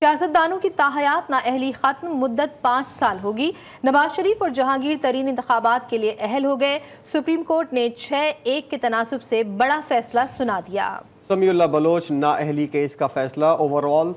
سیاستدانوں کی تاحیات نااہلی ختم، مدت 5 سال ہوگی۔ نواز شریف اور جہانگیر ترین انتخابات کے لیے اہل ہو گئے۔ سپریم کورٹ نے 6-1 کے تناسب سے بڑا فیصلہ سنا دیا۔ سمیع اللہ بلوچ نااہلی کیس کا فیصلہ اوورآل،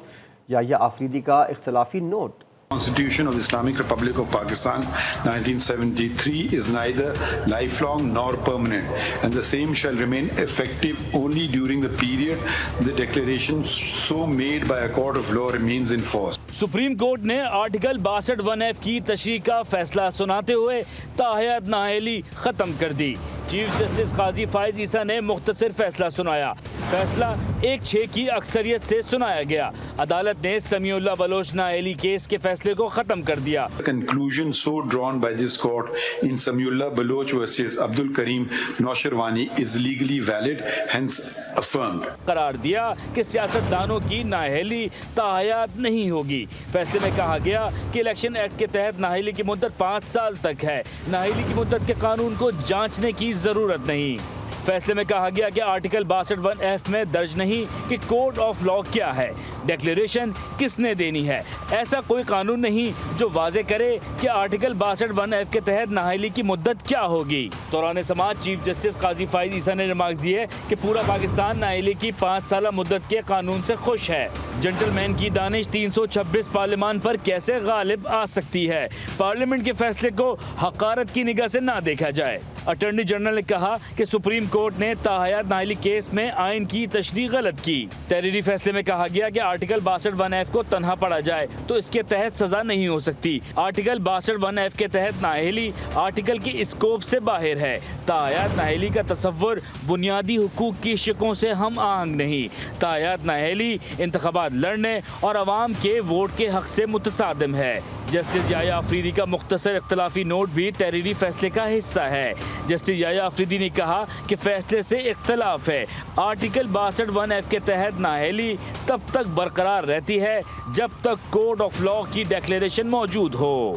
یحییٰ آفریدی کا اختلافی note. Constitution of the Islamic Republic of Pakistan 1973 is neither lifelong nor permanent, and the same shall remain effective only during the period the declaration so made by a court of law remains in force. Supreme court نے article 62(1)(f) کی تشریح کا فیصلہ سناتے ہوئے تاحیات نااہلی ختم کر دی۔ چیف جسٹس قاضی فائز عیسیٰ نے مختصر فیصلہ سنایا۔ فیصلہ 1-6 کی اکثریت سے سنایا گیا۔ عدالت نے سمیع اللہ بلوچ نااہلی کیس کے فیصلے کو ختم کر دیا۔ The conclusion so drawn by this court in Samiullah Baloch versus Abdul Karim Naushirwani is legally valid, hence affirmed. قرار دیا کہ سیاستدانوں کی نااہلی تاحیات نہیں ہوگی۔ فیصلے میں کہا گیا کہ الیکشن ایکٹ کے تحت نااہلی کی مدت 5 سال تک ہے۔ نااہلی کی مدت کے قانون کو جانچنے کی ضرورت نہیں۔ فیصلے میں کہا گیا کہ آرٹیکل 62(1)(f) میں درج نہیں کہ کوڈ آف لاء کیا ہے، ڈیکلیریشن کس نے دینی ہے۔ ایسا کوئی قانون نہیں جو واضح کرے کہ آرٹیکل 62(1)(f) کے تحت نااہلی کی مدت کیا ہوگی۔ دوران سماعت چیف جسٹس قاضی فائز عیسیٰ نے ریمارکس دیے کہ پورا پاکستان نااہلی کی 5 سالہ مدت کے قانون سے خوش ہے۔ جنٹل مین کی دانش 326 پارلیمان پر کیسے غالب آ سکتی ہے؟ پارلیمنٹ کے فیصلے کو حقارت کی نگاہ سے نہ دیکھا جائے۔ اٹارنی جنرل نے کہا کہ سپریم کورٹ نے تاحیات نااہلی کیس میں آئین کی تشریح غلط کی۔ تحریری فیصلے میں کہا گیا کہ آرٹیکل 62(1)(f) کو تنہا پڑھا جائے تو اس کے تحت سزا نہیں ہو سکتی۔ آرٹیکل 62(1)(f) کے تحت نااہلی آرٹیکل کی اسکوپ سے باہر ہے۔ تاحیات نااہلی کا تصور بنیادی حقوق کی شقوں سے ہم آہنگ نہیں۔ تاحیات نااہلی انتخابات لڑنے اور عوام کے ووٹ کے حق سے متصادم ہے۔ جسٹس یحییٰ آفریدی کا مختصر اختلافی نوٹ بھی تحریری فیصلے کا حصہ ہے۔ جسٹس یحییٰ آفریدی نے کہا کہ فیصلے سے اختلاف ہے۔ آرٹیکل 62(1)(f) کے تحت نااہلی تب تک برقرار رہتی ہے جب تک کوڈ آف لاء کی ڈیکلیریشن موجود ہو۔